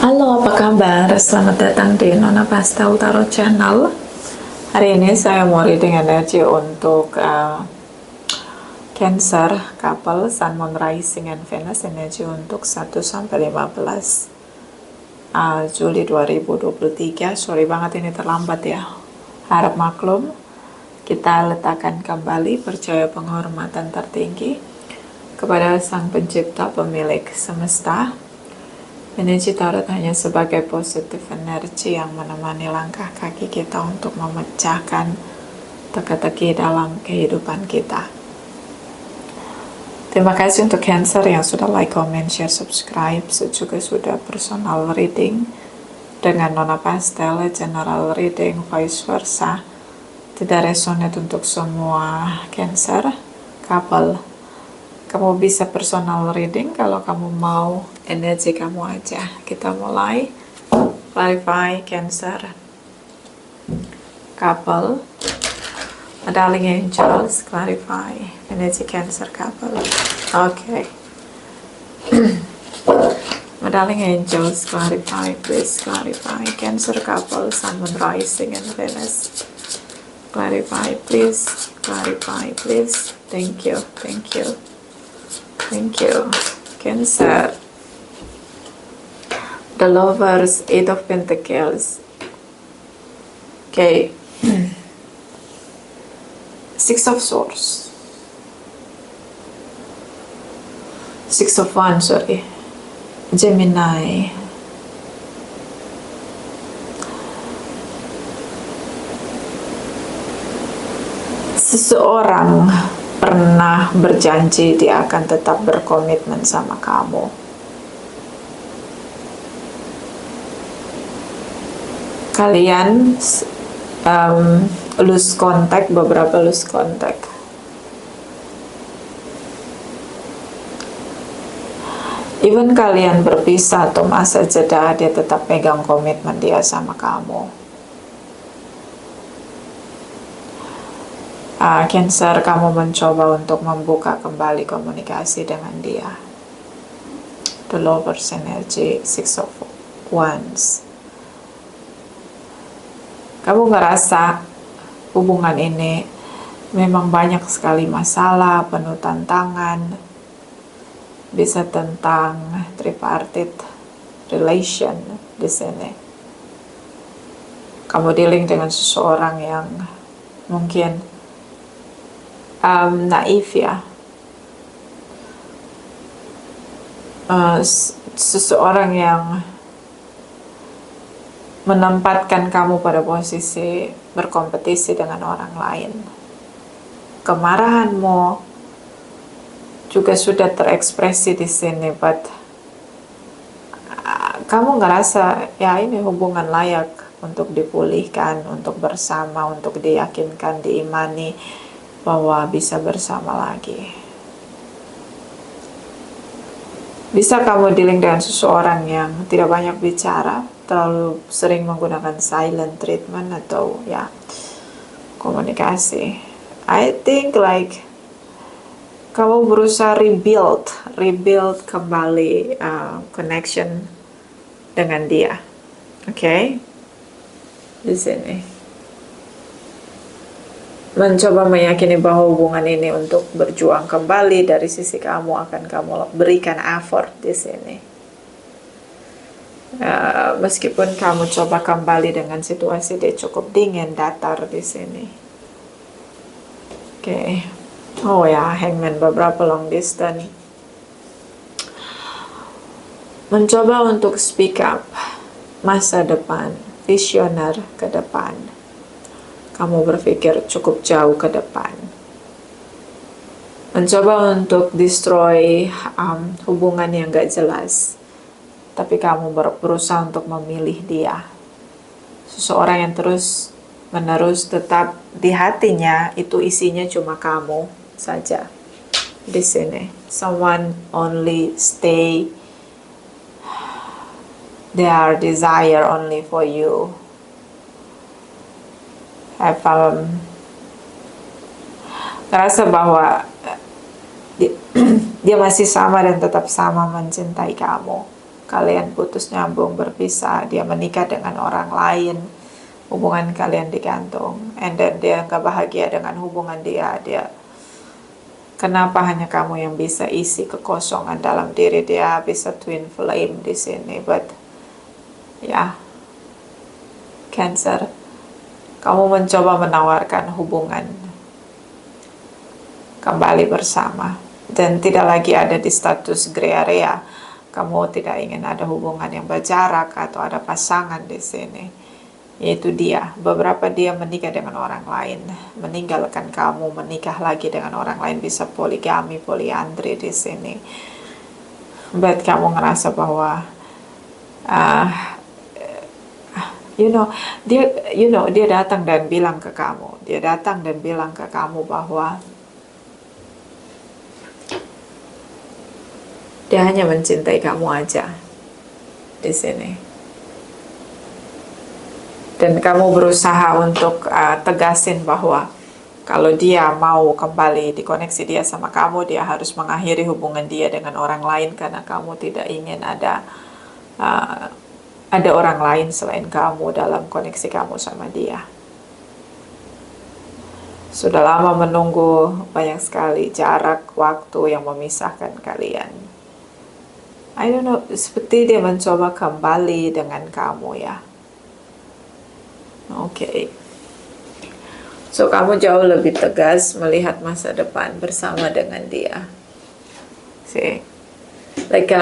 Halo, apa kabar? Selamat datang di Nona Pastel Tarot Channel. Hari ini saya mau reading energi untuk Cancer, couple, Sun, Moon, Rising, and Venus. Energi untuk 1-15 Juli 2023. Sorry banget ini terlambat ya. Harap maklum. Kita letakkan kembali percaya penghormatan tertinggi kepada Sang Pencipta Pemilik Semesta. Energi tarot hanya sebagai positif energi yang menemani langkah kaki kita untuk memecahkan teka-teki dalam kehidupan kita. Terima kasih untuk Cancer yang sudah like, comment, share, subscribe, juga sudah personal reading dengan Nona Pastel, general reading, vice versa. Tidak resonate untuk semua Cancer, couple. Kamu bisa personal reading kalau kamu mau energi kamu aja. Kita mulai. Clarify Cancer, couple, darling angels, clarify energi Cancer couple. Okay. Darling angels, clarify, please clarify Cancer couple, Sun, Moon, Rising, and Venus. Clarify, please. Clarify, please. Thank you. Thank you. Thank you. Cancer. The Lovers, Eight of Pentacles. Okay. Six of Swords. Six of Wands, sorry. Gemini. Seseorang pernah berjanji dia akan tetap berkomitmen sama kamu. Kalian lose contact, beberapa lose contact. Even kalian berpisah atau masa jeda, dia tetap pegang komitmen dia sama kamu. Cancer, kamu mencoba untuk membuka kembali komunikasi dengan dia. The Lovers energy, Six of Wands. Kamu ngerasa hubungan ini memang banyak sekali masalah, penuh tantangan. Bisa tentang tripartite relation di sini. Kamu dealing dengan seseorang yang mungkin naif ya, seseorang yang menempatkan kamu pada posisi berkompetisi dengan orang lain. Kemarahanmu juga sudah terekspresi di sini, but kamu ngerasa ya ini hubungan layak untuk dipulihkan, untuk bersama, untuk diyakinkan, diimani bahwa bisa bersama lagi. Bisa kamu dealing dengan seseorang yang tidak banyak bicara, terlalu sering menggunakan silent treatment atau ya komunikasi. I think like kamu berusaha rebuild kembali connection dengan dia. Okay? Di sini. Mencoba meyakini bahwa hubungan ini untuk berjuang kembali dari sisi kamu, akan kamu berikan effort di sini. Meskipun kamu coba kembali dengan situasi dia cukup dingin, datar di sini. Oke. Oh ya, Hangman, beberapa long distance. Mencoba untuk speak up masa depan, visioner ke depan. Kamu berpikir cukup jauh ke depan. Mencoba untuk destroy hubungan yang gak jelas. Tapi kamu berusaha untuk memilih dia. Seseorang yang terus menerus tetap di hatinya, itu isinya cuma kamu saja. Di sini. Someone only stay their desire only for you. Ngerasa bahwa dia masih sama dan tetap sama mencintai kamu. kalian putus nyambung, berpisah, dia menikah dengan orang lain, hubungan kalian digantung, and then dia nggak bahagia dengan hubungan dia. Kenapa hanya kamu yang bisa isi kekosongan dalam diri dia, bisa twin flame di sini. But ya, Cancer, kamu mencoba menawarkan hubungan kembali bersama dan tidak lagi ada di status gray area. Kamu tidak ingin ada hubungan yang berjarak atau ada pasangan di sini. Yaitu dia, beberapa dia menikah dengan orang lain, meninggalkan kamu, menikah lagi dengan orang lain, bisa poligami, poliandri di sini. But kamu ngerasa bahwa dia datang dan bilang ke kamu, bahwa dia hanya mencintai kamu aja di sini. Dan kamu berusaha untuk tegasin bahwa kalau dia mau kembali dikoneksi dia sama kamu, dia harus mengakhiri hubungan dia dengan orang lain karena kamu tidak ingin ada orang lain selain kamu dalam koneksi kamu sama dia. Sudah lama menunggu, banyak sekali jarak waktu yang memisahkan kalian. I don't know, seperti dia mencoba kembali dengan kamu ya. Oke. So kamu jauh lebih tegas melihat masa depan bersama dengan dia. See, like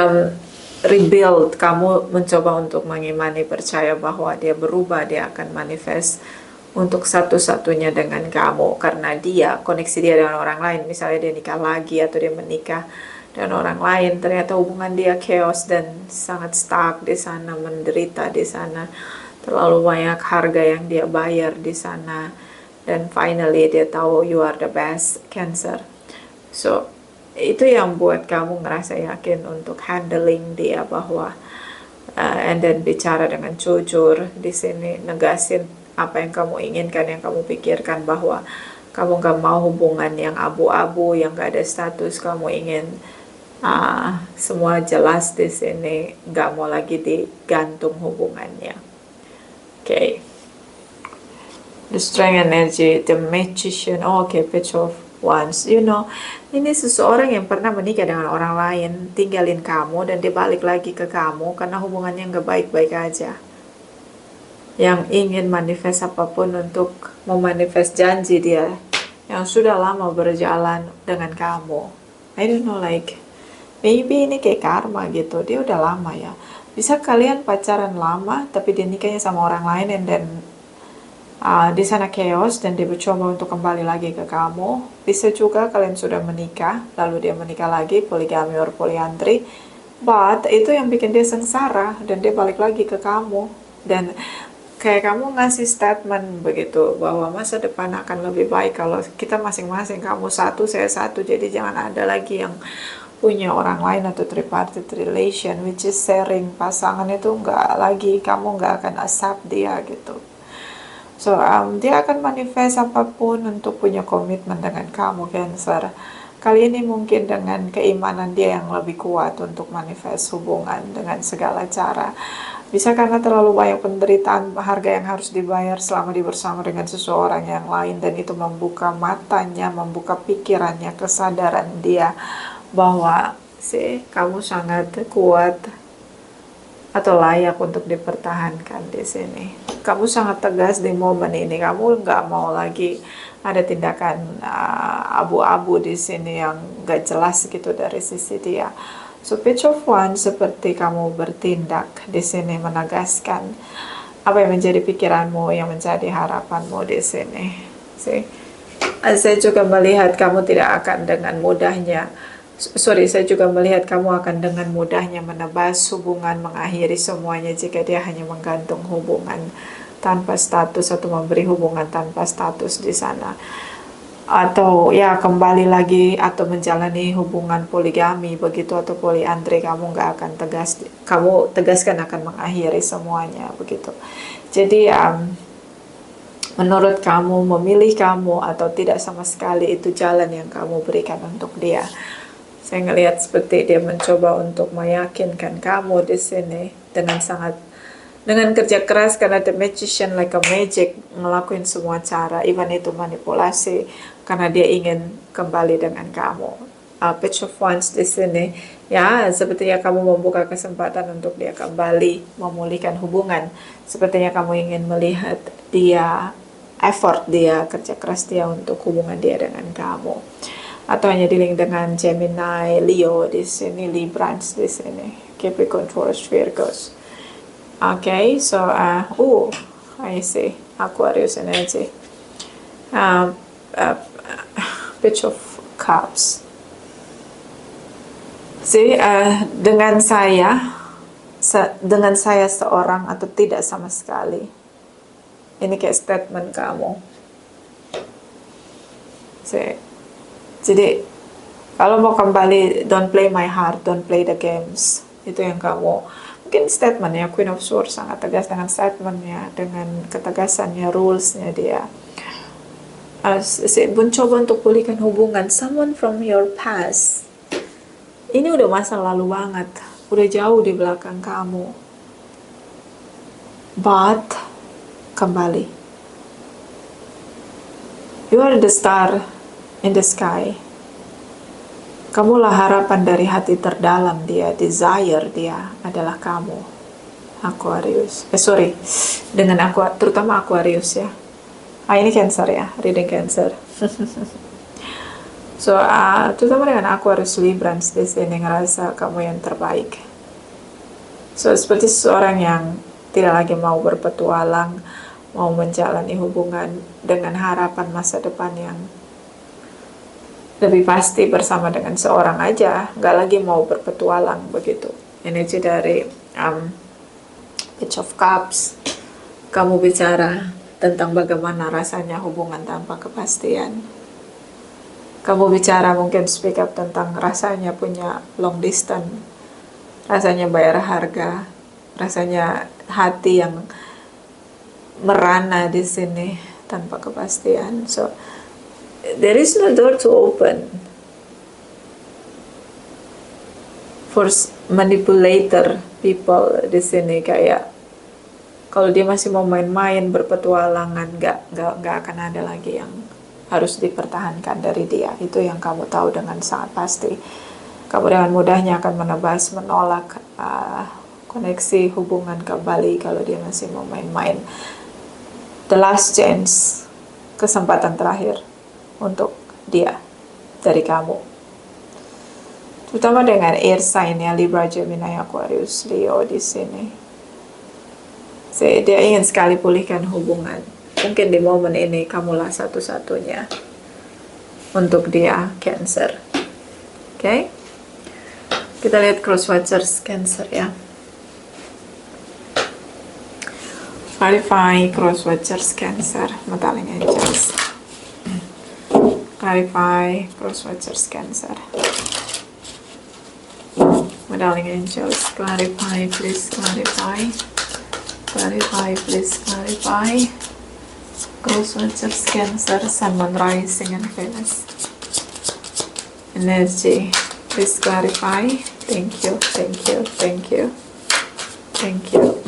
rebuild, kamu mencoba untuk mengimani, percaya bahwa dia berubah, dia akan manifest untuk satu-satunya dengan kamu, karena dia, koneksi dia dengan orang lain, misalnya dia nikah lagi atau dia menikah dengan orang lain, ternyata hubungan dia chaos dan sangat stuck di sana, menderita di sana, terlalu banyak harga yang dia bayar di sana, dan finally dia tahu you are the best, Cancer. So itu yang buat kamu ngerasa yakin untuk handling dia, bahwa and then bicara dengan jujur di sini, negasin apa yang kamu inginkan, yang kamu pikirkan, bahwa kamu gak mau hubungan yang abu-abu, yang gak ada status. Kamu ingin semua jelas di sini, gak mau lagi digantung hubungannya. Okay. The strength energy, the magician. Okay, Page of Wands. You know, ini seseorang yang pernah menikah dengan orang lain, tinggalin kamu, dan dia balik lagi ke kamu karena hubungannya gak baik-baik aja. Yang ingin manifest apapun untuk memanifest janji dia yang sudah lama berjalan dengan kamu. I don't know, like maybe ini kayak karma gitu. Dia udah lama ya. Bisa kalian pacaran lama tapi dia nikahnya sama orang lain, and then di sana chaos dan dia mencoba untuk kembali lagi ke kamu. Bisa juga kalian sudah menikah lalu dia menikah lagi, poligami or polyandry, but itu yang bikin dia sengsara dan dia balik lagi ke kamu. Dan kayak kamu ngasih statement begitu, bahwa masa depan akan lebih baik kalau kita masing-masing, kamu satu, saya satu, jadi jangan ada lagi yang punya orang lain atau tripartite relation, which is sharing pasangan itu nggak lagi, kamu nggak akan accept dia gitu. So dia akan manifest apapun untuk punya komitmen dengan kamu, Cancer. Kali ini mungkin dengan keimanan dia yang lebih kuat untuk manifest hubungan dengan segala cara. Bisa karena terlalu banyak penderitaan, harga yang harus dibayar selama dia bersama dengan seseorang yang lain, dan itu membuka matanya, membuka pikirannya, kesadaran dia bahwa kamu sangat kuat atau layak untuk dipertahankan di sini. Kamu sangat tegas di momen ini. Kamu nggak mau lagi ada tindakan abu-abu di sini yang nggak jelas gitu dari sisi dia. So Page of Wands seperti kamu bertindak di sini, menegaskan apa yang menjadi pikiranmu, yang menjadi harapanmu di sini. Saya juga melihat kamu tidak akan dengan mudahnya. Saya juga melihat kamu akan dengan mudahnya menebas hubungan, mengakhiri semuanya jika dia hanya menggantung hubungan tanpa status atau memberi hubungan tanpa status di sana. Atau ya kembali lagi atau menjalani hubungan poligami begitu atau poliandri, kamu nggak akan kamu tegaskan akan mengakhiri semuanya begitu. Jadi menurut kamu, memilih kamu atau tidak sama sekali, itu jalan yang kamu berikan untuk dia. Saya ngelihat seperti dia mencoba untuk meyakinkan kamu di sini dengan kerja keras, karena the magician like a magic, ngelakuin semua cara, even itu manipulasi, karena dia ingin kembali dengan kamu. Page of Wands di sini, ya, sepertinya kamu membuka kesempatan untuk dia kembali, memulihkan hubungan. Sepertinya kamu ingin melihat dia, effort dia, kerja keras dia untuk hubungan dia dengan kamu. Atau hanya dealing dengan Gemini, Leo di sini, Librans di sini, Capricorn, Taurus, Virgos. Okay, so, I see, Aquarius energy. Page of Cups. See, dengan saya seorang atau tidak sama sekali. Ini kayak statement kamu. See, jadi, kalau mau kembali, don't play my heart, don't play the games. Itu yang kamu. Mungkin statementnya Queen of Swords sangat tegas dengan statementnya, dengan ketegasannya, rulesnya dia. Mencoba untuk pulihkan hubungan someone from your past. Ini udah masa lalu banget, udah jauh di belakang kamu. But kembali. You are the star in the sky. Kamulah harapan dari hati terdalam dia, desire dia adalah kamu, Aquarius. Terutama Aquarius ya. Ini Cancer ya, reading Cancer. So, terutama dengan Aquarius, Librans di sini ngerasa kamu yang terbaik. So, seperti seseorang yang tidak lagi mau berpetualang, mau menjalani hubungan dengan harapan masa depan yang lebih pasti bersama dengan seorang aja, nggak lagi mau berpetualang begitu. Energi dari Page of Cups, kamu bicara tentang bagaimana rasanya hubungan tanpa kepastian. Kamu bicara mungkin speak up tentang rasanya punya long distance, rasanya bayar harga, rasanya hati yang merana di sini tanpa kepastian. So, there is no door to open for manipulator people di sini. Kayak kalau dia masih mau main-main berpetualangan, nggak akan ada lagi yang harus dipertahankan dari dia. Itu yang kamu tahu dengan sangat pasti. Kamu dengan mudahnya akan menolak koneksi hubungan kembali kalau dia masih mau main-main. The last chance, kesempatan terakhir untuk dia dari kamu, terutama dengan air sign ya, Libra, Gemini, Aquarius, Leo di sini. Dia ingin sekali pulihkan hubungan. Mungkin di momen ini kamulah satu-satunya untuk dia, Cancer. Okay? Kita lihat cross watchers Cancer ya. Clarify cross watchers Cancer, Metallic Angels. Clarify cross watchers Cancer. Metallic Angels, clarify, please clarify. Clarify, please clarify. Cross watchers Cancer, Sun, Moon, Rising, and Venus. Energy, please clarify. Thank you, thank you, thank you. Thank you.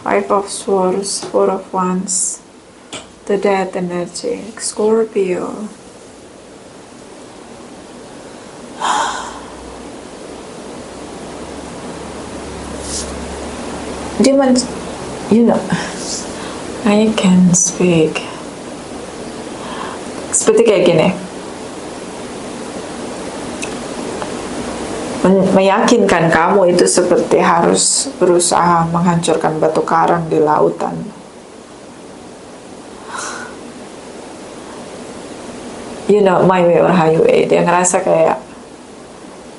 Five of Swords, Four of Wands. The Death energy, Scorpio. Demons, I can speak. Seperti kayak gini. Meyakinkan kamu itu seperti harus berusaha menghancurkan batu karang di lautan. My way or highway. Dia ngerasa kayak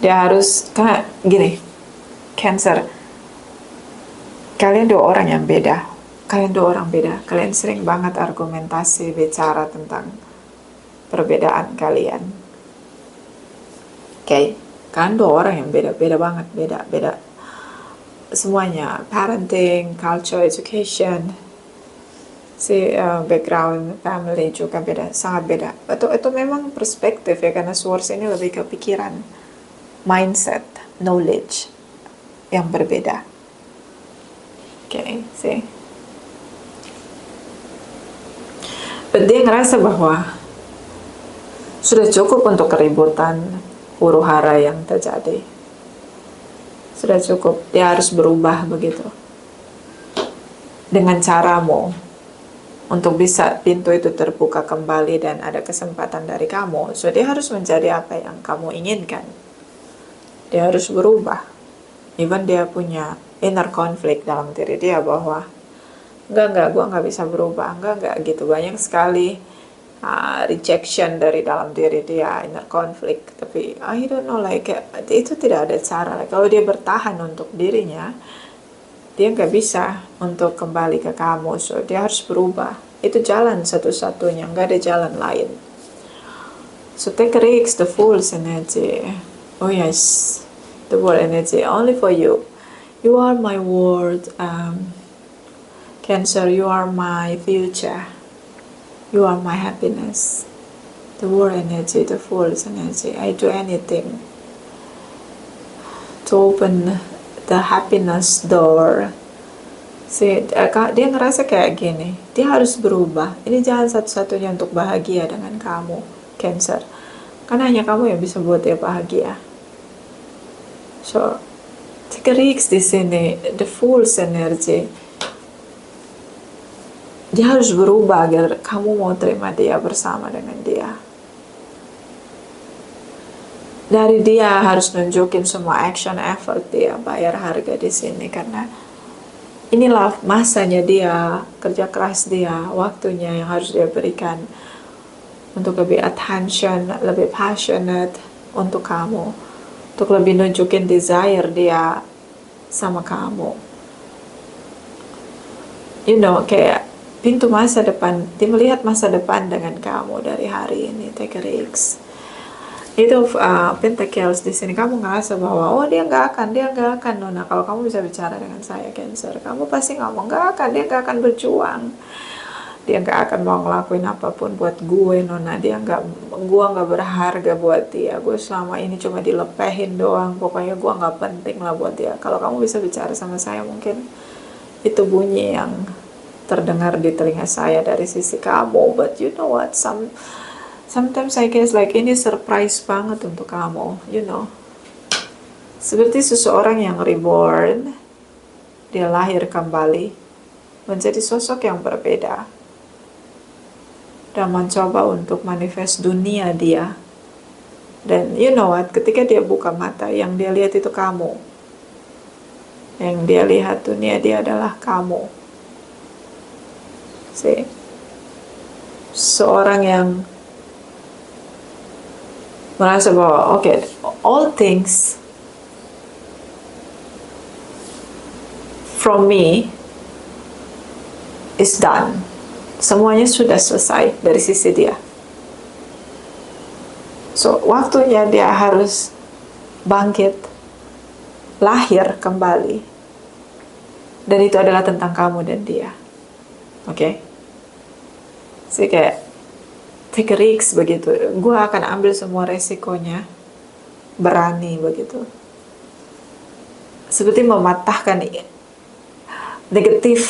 dia harus, karena gini, Cancer, kalian dua orang yang beda. Kalian sering banget argumentasi, bicara tentang perbedaan kalian. Okay? Kan dua orang yang beda banget, beda semuanya, parenting, culture, education. background family juga beda, sangat beda. Itu memang perspektif ya, karena Swords ini lebih ke pikiran, mindset, knowledge yang berbeda. See. But dia ngerasa bahwa sudah cukup untuk keributan, huru hara yang terjadi. Sudah cukup, dia harus berubah begitu. Dengan caramu, untuk bisa pintu itu terbuka kembali dan ada kesempatan dari kamu. So dia harus menjadi apa yang kamu inginkan. Dia harus berubah. Even dia punya inner conflict dalam diri dia bahwa enggak, gue nggak bisa berubah, enggak gitu. Banyak sekali rejection dari dalam diri dia, inner conflict. Tapi I don't know, like itu tidak ada cara. Like, kalau dia bertahan untuk dirinya, dia nggak bisa untuk kembali ke kamu. So dia harus berubah. Itu jalan satu-satunya, nggak ada jalan lain. So take a risk, the Fool's energy. Oh yes, the World energy only for you. You are my world. Cancer, you are my future. You are my happiness. The World energy, the Fool's energy. I do anything to open the happiness door. Dia ngerasa kayak gini, dia harus berubah. Ini jalan satu-satunya untuk bahagia dengan kamu, Cancer. Karena hanya kamu yang bisa buat dia bahagia. So, take a risk di sini, the Fool's energy. Dia harus berubah agar kamu mau terima dia, bersama dengan dia. Dari dia harus nunjukin semua action effort dia, bayar harga di sini, karena inilah masanya dia, kerja keras dia, waktunya yang harus dia berikan untuk lebih attention, lebih passionate untuk kamu, untuk lebih nunjukin desire dia sama kamu. You know, kayak pintu masa depan, dia melihat masa depan dengan kamu dari hari ini. Take a risk. Itu Pentacles di sini, kamu ngerasa bahwa oh dia nggak akan Nona, kalau kamu bisa bicara dengan saya Cancer, kamu pasti ngomong dia nggak akan berjuang, dia nggak akan mau ngelakuin apapun buat gue Nona, gue nggak berharga buat dia, gue selama ini cuma dilepehin doang, pokoknya gue nggak penting lah buat dia. Kalau kamu bisa bicara sama saya, mungkin itu bunyi yang terdengar di telinga saya dari sisi kamu. But you know what, sometimes I guess like ini surprise banget untuk kamu, you know. Seperti seseorang yang reborn, dia lahir kembali menjadi sosok yang berbeda dan mencoba untuk manifest dunia dia. Dan you know what, ketika dia buka mata, yang dia lihat itu kamu. Yang dia lihat dunia dia adalah kamu. Seorang yang merasa bahwa okay, all things from me is done. Semuanya sudah selesai dari sisi dia. So waktunya dia harus bangkit, lahir kembali. Dan itu adalah tentang kamu dan dia. Oke? Kayak take a risk begitu. Gue akan ambil semua resikonya, berani begitu. Seperti mematahkan negative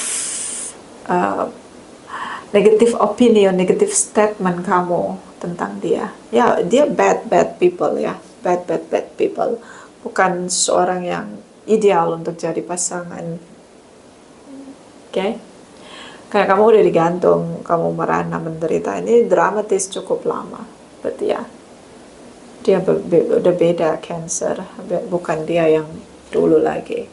opinion, negative statement kamu tentang dia. Ya, dia bad people ya, bad people. Bukan seorang yang ideal untuk jadi pasangan. Oke? Kayak kamu udah digantung, kamu merana, menderita. Ini dramatis cukup lama. Berarti ya, dia udah beda Cancer. Bukan dia yang dulu lagi.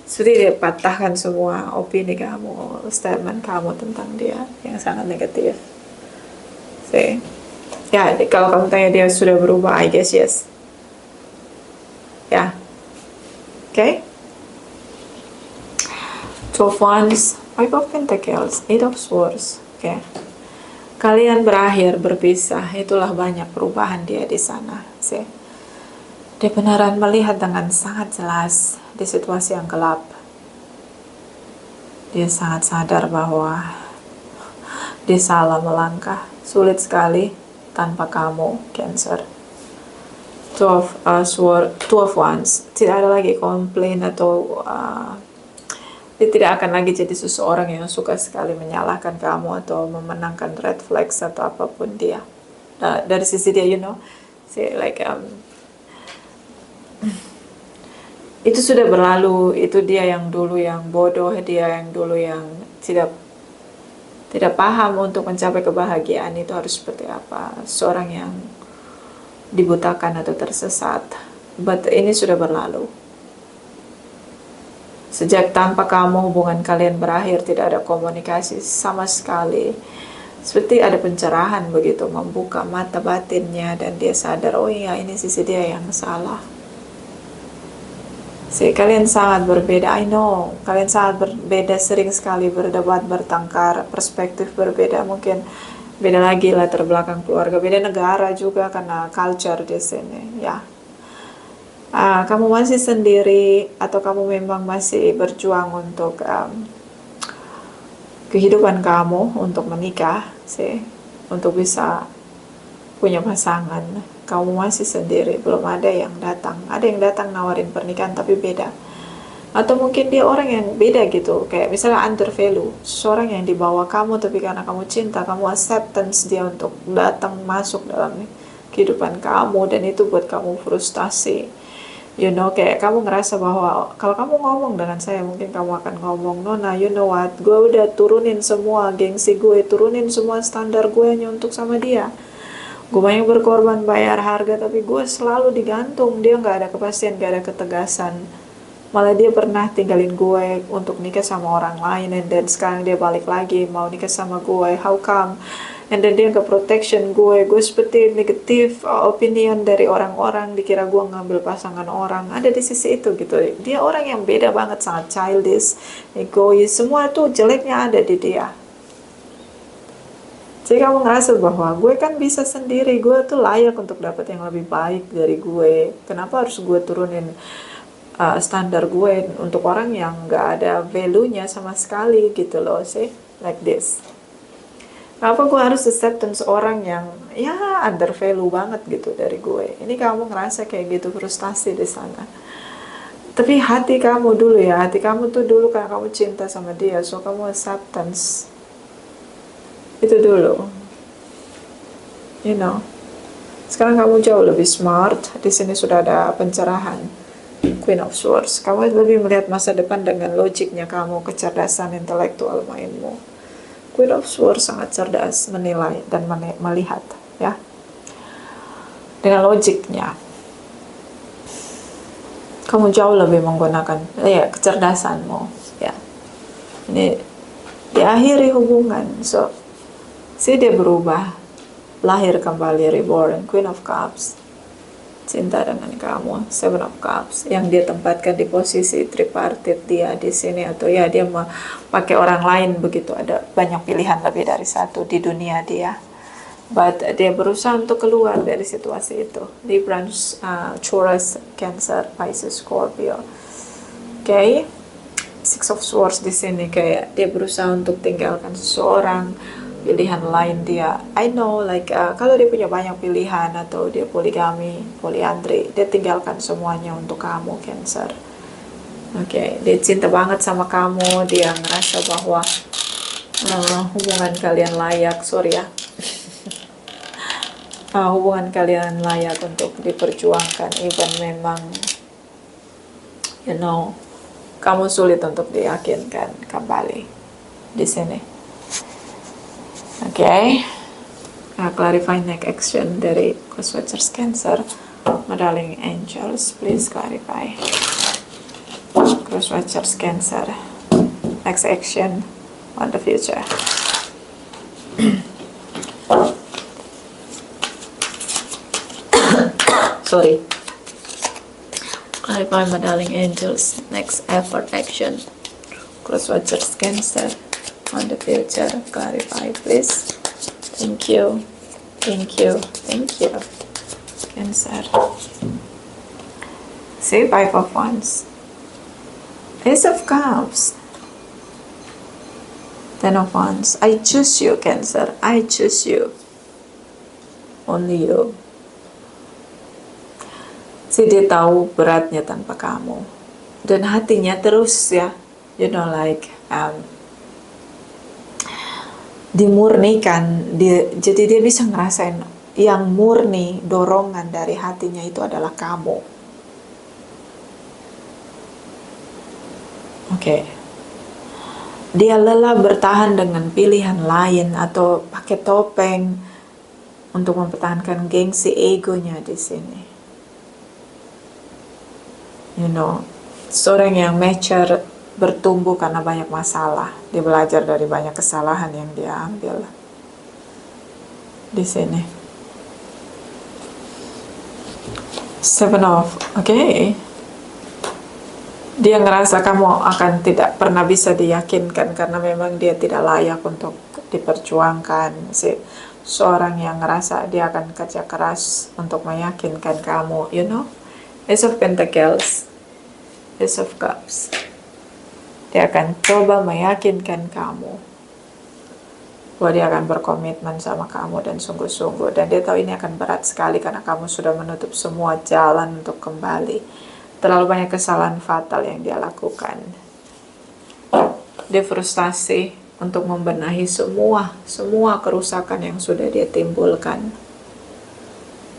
Seperti dia patahkan semua opini kamu, statement kamu tentang dia yang sangat negatif. Ya, kalau kamu tanya dia sudah berubah, I guess yes. Ya. Okay? 12 Wands, 5 of Pentacles, 8 of Swords. Okay. Kalian berakhir berpisah, itulah banyak perubahan dia di sana. Dia beneran melihat dengan sangat jelas di situasi yang gelap. Dia sangat sadar bahwa dia salah melangkah. Sulit sekali tanpa kamu, Cancer. Two of Wands. Tidak ada lagi komplain atau dia tidak akan lagi jadi seseorang yang suka sekali menyalahkan kamu atau memenangkan red flags atau apapun dia. Dari sisi dia, itu sudah berlalu. Itu dia yang dulu yang bodoh, dia yang dulu yang tidak paham untuk mencapai kebahagiaan itu harus seperti apa. Seorang yang dibutakan atau tersesat. But ini sudah berlalu. Sejak tanpa kamu hubungan kalian berakhir, tidak ada komunikasi sama sekali. Seperti ada pencerahan begitu, membuka mata batinnya dan dia sadar, oh iya ini sisi dia yang salah. Kalian sangat berbeda, I know. Kalian sangat berbeda, sering sekali berdebat, bertengkar, perspektif berbeda, mungkin beda lagi latar belakang keluarga, beda negara juga karena culture di sini, ya. Kamu masih sendiri atau kamu memang masih berjuang untuk kehidupan kamu, untuk menikah untuk bisa punya pasangan. Kamu masih sendiri, belum ada yang datang. Ada yang datang nawarin pernikahan tapi beda. Atau mungkin dia orang yang beda gitu, kayak misalnya under value, seorang yang dibawa kamu tapi karena kamu cinta, kamu acceptance dia untuk datang masuk dalam kehidupan kamu, dan itu buat kamu frustasi. Kayak kamu ngerasa bahwa kalau kamu ngomong dengan saya, mungkin kamu akan ngomong, Nona, you know what, gue udah turunin semua gengsi gue, turunin semua standar gue hanya untuk sama dia. Gue banyak berkorban, bayar harga, tapi gue selalu digantung. Dia gak ada kepastian, gak ada ketegasan. Malah dia pernah tinggalin gue untuk nikah sama orang lain, dan sekarang dia balik lagi mau nikah sama gue. How come? And then dia protection gue seperti negatif opinion dari orang-orang, dikira gue ngambil pasangan orang. Ada di sisi itu gitu. Dia orang yang beda banget, sangat childish, egois, semua itu jeleknya ada di dia. Jadi kamu ngerasa bahwa gue kan bisa sendiri, gue tuh layak untuk dapat yang lebih baik dari gue. Kenapa harus gue turunin standar gue untuk orang yang gak ada value-nya sama sekali gitu loh, like this. Kenapa gue harus acceptance orang yang ya under value banget gitu dari gue? Ini kamu ngerasa kayak gitu, frustasi di sana. Tapi hati kamu dulu ya, hati kamu tuh dulu karena kamu cinta sama dia, so kamu acceptance itu dulu. Sekarang kamu jauh lebih smart. Di sini sudah ada pencerahan. Queen of Swords. Kamu lebih melihat masa depan dengan logiknya kamu, kecerdasan intelektual mindmu. Queen of Swords sangat cerdas menilai dan melihat, ya, dengan logiknya. Kamu jauh lebih menggunakan kecerdasanmu, ya. Ini diakhiri hubungan, so dia berubah, lahir kembali, reborn. Queen of Cups, cinta dengan kamu. Seven of Cups, yang dia tempatkan di posisi tripartite dia di sini, atau ya dia pakai orang lain begitu. Ada banyak pilihan, lebih dari satu di dunia dia, but dia berusaha untuk keluar dari situasi itu. Libra, Taurus, Cancer, Pisces, Scorpio. Six of Swords di sini, kayak dia berusaha untuk tinggalkan seseorang, pilihan lain dia. I know, kalau dia punya banyak pilihan atau dia poligami, polyandry, dia tinggalkan semuanya untuk kamu, Cancer. Dia cinta banget sama kamu, dia ngerasa bahwa hubungan kalian layak, hubungan kalian layak untuk diperjuangkan, even memang kamu sulit untuk diyakinkan kembali di sini. Clarify next action dari Crosswatchers Cancer. My darling angels, please clarify. Crosswatchers Cancer, next action on the future. Sorry. Clarify, my darling angels, next effort action. Crosswatchers Cancer on the future. Clarify, please. Thank you. Cancer. Five of Wands. Ace of Cups. Ten of Wands. I choose you, Cancer. I choose you. Only you. Dia tahu beratnya tanpa kamu. Dan hatinya terus ya, like dimurnikan. Jadi dia bisa ngerasain yang murni, dorongan dari hatinya itu adalah kamu. Oke. Dia lelah bertahan dengan pilihan lain atau pakai topeng untuk mempertahankan gengsi egonya di sini. Seorang yang mature bertumbuh karena banyak masalah. Dia belajar dari banyak kesalahan yang dia ambil di sini. Seven of, dia ngerasa kamu akan tidak pernah bisa diyakinkan karena memang dia tidak layak untuk diperjuangkan. Seorang yang ngerasa dia akan kerja keras untuk meyakinkan kamu, Ace of Pentacles, Ace of Cups. Dia akan coba meyakinkan kamu bahwa dia akan berkomitmen sama kamu dan sungguh-sungguh. Dan dia tahu ini akan berat sekali karena kamu sudah menutup semua jalan untuk kembali. Terlalu banyak kesalahan fatal yang dia lakukan. Dia frustasi untuk membenahi semua kerusakan yang sudah dia timbulkan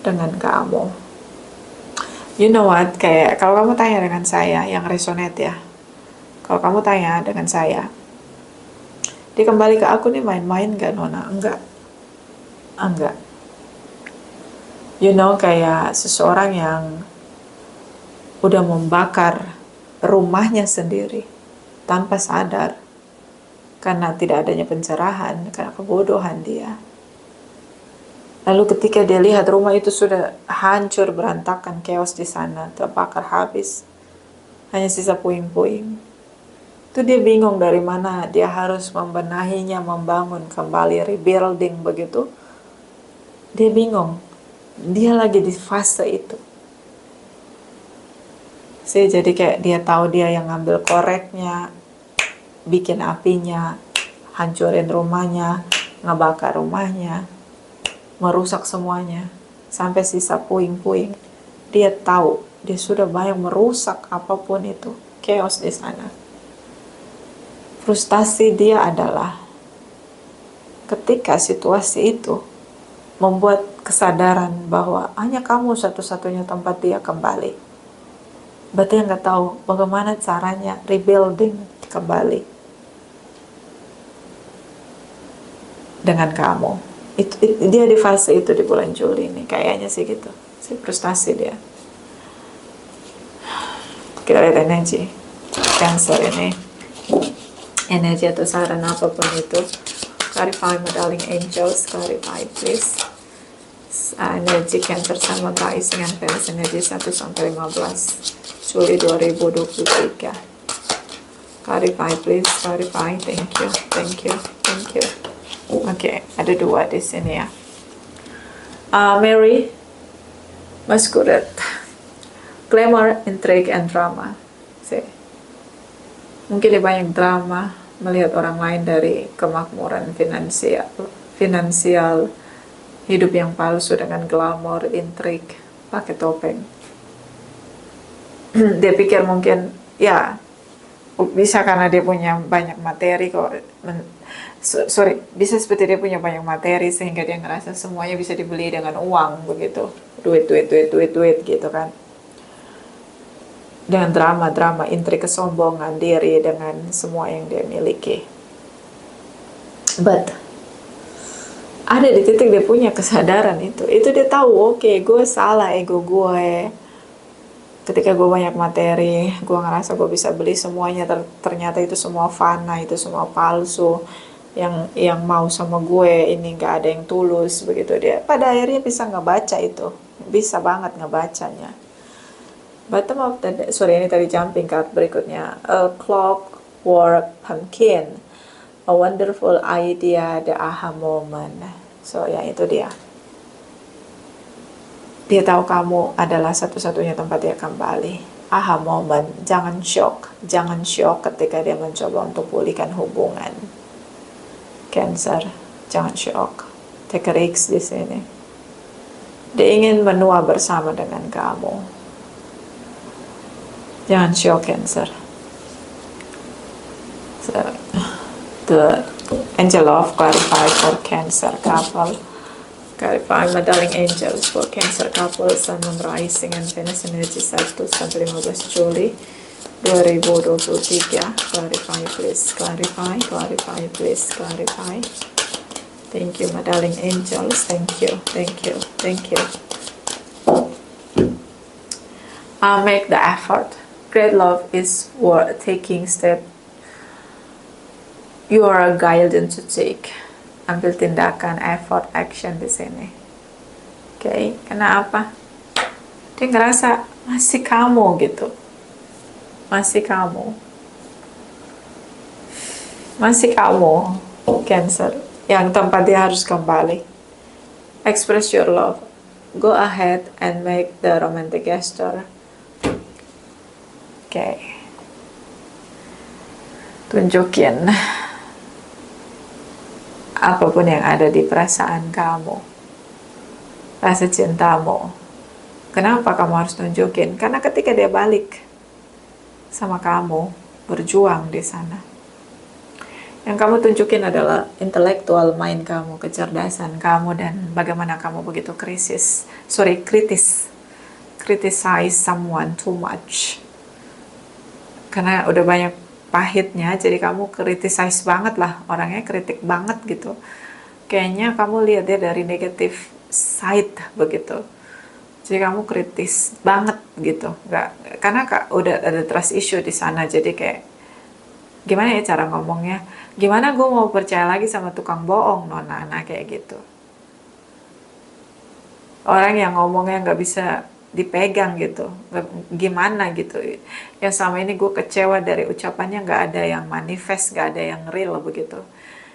dengan kamu. You know what, kayak kalau kamu tanya dengan saya, yang resonate ya, kalau kamu tanya dengan saya, dia kembali ke aku nih main-main gak Nona? Enggak. Kayak seseorang yang udah membakar rumahnya sendiri tanpa sadar karena tidak adanya pencerahan, karena kebodohan dia. Lalu ketika dia lihat rumah itu sudah hancur, berantakan, chaos di sana, terbakar habis, hanya sisa puing-puing. Itu dia bingung dari mana dia harus membenahinya, membangun kembali, rebuilding begitu. Dia bingung. Dia lagi di fase itu. Jadi kayak dia tahu dia yang ngambil koreknya, bikin apinya, hancurin rumahnya, ngebakar rumahnya, merusak semuanya sampai sisa puing-puing. Dia tahu dia sudah banyak merusak apapun itu, chaos di sana. Frustasi dia adalah ketika situasi itu membuat kesadaran bahwa hanya kamu satu-satunya tempat dia kembali. Berarti dia nggak tahu bagaimana caranya rebuilding kembali dengan kamu. Dia di fase itu di bulan Juli ini, kayaknya sih gitu. Frustasi dia. Kita lihat energi Cancer ini, energi atau saran apapun itu. Clarify, my darling angels, clarify please. Energi Cancer, Sun, Moon, Rising, and Venus, energi 1-15 Juli 2023. Clarify please, clarify. Thank you. Oke, ada 2 di sini ya. Mary, Masquerade, Glamour, Intrigue, and Drama. Mungkin dia banyak drama, melihat orang lain dari kemakmuran finansial, hidup yang palsu dengan glamour, intrigue, pakai topeng. Dia pikir mungkin, ya, bisa karena dia punya banyak materi kok. Bisa seperti dia punya banyak materi sehingga dia ngerasa semuanya bisa dibeli dengan uang begitu, duit gitu kan. Dengan drama, intrik, kesombongan diri dengan semua yang dia miliki. But ada di titik dia punya kesadaran itu dia tahu, oke, gue salah, ego gue. Ketika gue banyak materi, gue ngerasa gue bisa beli semuanya, ternyata itu semua fana, itu semua palsu. Yang mau sama gue ini gak ada yang tulus begitu. Dia pada akhirnya bisa ngebaca itu, bisa banget ngebacanya. Bottom of the ini tadi jumping card berikutnya, A Clockwork Pumpkin, a wonderful idea, the aha moment. So ya itu dia tahu kamu adalah satu-satunya tempat dia kembali. Aha moment. Jangan shock ketika dia mencoba untuk pulihkan hubungan. Cancer. Jangan shock. Take a risk di sini. Dia ingin menua bersama dengan kamu. Jangan shock, Cancer. So, the angel of clarify for Cancer couple. Clarify, my darling angels, for Cancer couple, Sun, Moon, Rising, and Venus energy 1 sampai 15 Juli 2023. Clarify, please. Clarify, clarify, please. Clarify. Thank you, my darling angels. Thank you, thank you, thank you. Make the effort. Great love is worth taking step. You are guided to take. Ambil tindakan, effort, action di sini. Oke, kenapa? Dia ngerasa masih kamu gitu. Masih kamu. Masih kamu, Cancer. Yang tempat dia harus kembali. Express your love. Go ahead and make the romantic gesture. Oke. Tunjukin apapun yang ada di perasaan kamu, rasa cintamu. Kenapa kamu harus tunjukin? Karena ketika dia balik sama kamu, berjuang di sana, yang kamu tunjukin adalah intellectual mind kamu, kecerdasan kamu, dan bagaimana kamu begitu kritis criticize someone too much. Karena udah banyak pahitnya, jadi kamu criticize banget lah, orangnya kritik banget gitu. Kayaknya kamu lihat dia dari negative side begitu. Jadi kamu kritis banget gitu. Nggak, karena udah ada trust issue di sana, jadi kayak gimana ya cara ngomongnya? Gimana gue mau percaya lagi sama tukang bohong, Nona? Nah kayak gitu. Orang yang ngomongnya nggak bisa dipegang gitu, gimana gitu. Yang selama ini gue kecewa dari ucapannya, nggak ada yang manifest, nggak ada yang real begitu.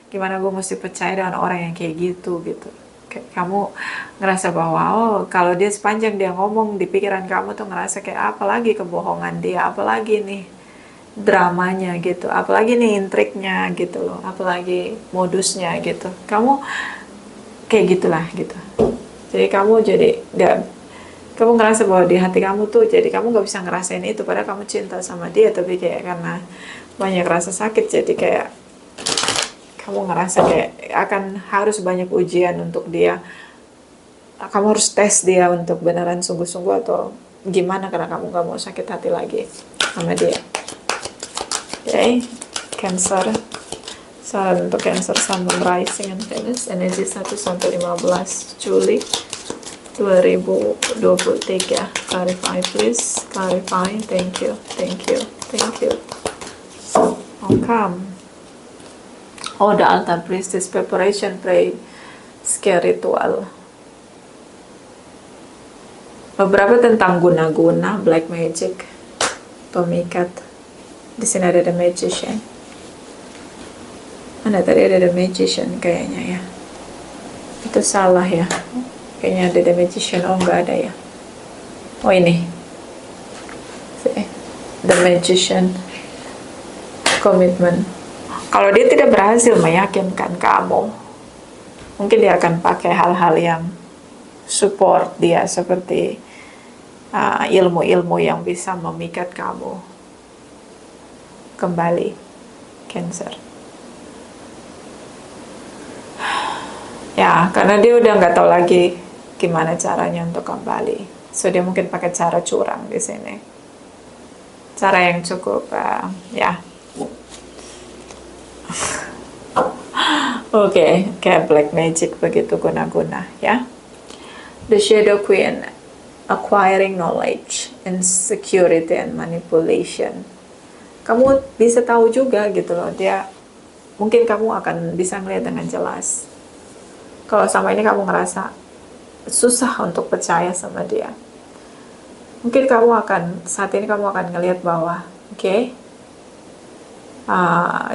Gimana gue mesti percaya dengan orang yang kayak gitu. Kayak kamu ngerasa bahwa kalau dia sepanjang dia ngomong di pikiran kamu tuh ngerasa kayak apalagi kebohongan dia, apalagi nih dramanya gitu, apalagi nih intriknya gitu loh, apalagi modusnya gitu. Kamu kayak gitulah gitu. Jadi kamu kamu ngerasa bahwa di hati kamu tuh, jadi kamu nggak bisa ngerasain itu, padahal kamu cinta sama dia, tapi kayak karena banyak rasa sakit, jadi kayak kamu ngerasa kayak akan harus banyak ujian untuk dia. Kamu harus tes dia untuk beneran sungguh-sungguh atau gimana, karena kamu nggak mau sakit hati lagi sama dia. Oke, Cancer. Saran untuk Cancer, Sun, Moon, Rising, and Venus energi 1 sampai 15 Juli 2023. Clarify, please. Clarify. Thank you. Thank you. Thank you. Oh, come. Oh, the altar priestess preparation, pray, scare ritual. Beberapa tentang guna-guna, black magic, pemikat. Di sini ada the magician. Mana tadi ada the magician kayaknya ya. Itu salah ya. Kayaknya ada the magician. Oh, nggak ada ya. Oh, ini. The magician. Commitment. Kalau dia tidak berhasil meyakinkan kamu, mungkin dia akan pakai hal-hal yang support dia, seperti ilmu-ilmu yang bisa memikat kamu kembali, Cancer. Ya, karena dia udah nggak tahu lagi gimana caranya untuk kembali. So dia mungkin pakai cara curang di sini. Cara yang cukup ya. Oke, kayak black magic begitu, guna-guna ya. The Shadow Queen, acquiring knowledge, insecurity, and manipulation. Kamu bisa tahu juga gitu loh, dia mungkin kamu akan bisa melihat dengan jelas. Kalau sama ini kamu ngerasa susah untuk percaya sama dia, mungkin saat ini kamu akan ngelihat bahwa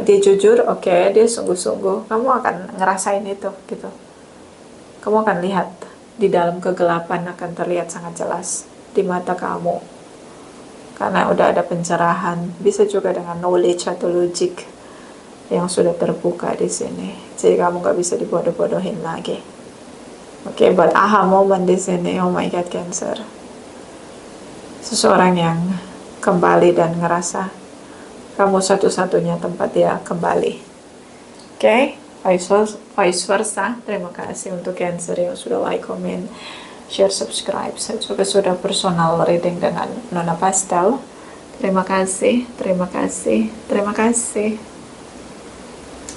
dia jujur, dia sungguh-sungguh. Kamu akan ngerasain itu gitu. Kamu akan lihat di dalam kegelapan, akan terlihat sangat jelas di mata kamu, karena udah ada pencerahan. Bisa juga dengan knowledge atau logic, yang sudah terbuka di sini. Jadi kamu gak bisa dibodoh-bodohin lagi. Oke, but aha moment di sini. Oh my God, Cancer. Seseorang yang kembali dan ngerasa kamu satu-satunya tempat dia kembali. Oke, vice versa. Terima kasih untuk Cancer yang sudah like, comment, share, subscribe. Saya juga sudah personal reading dengan Nona Pastel. Terima kasih, terima kasih, terima kasih.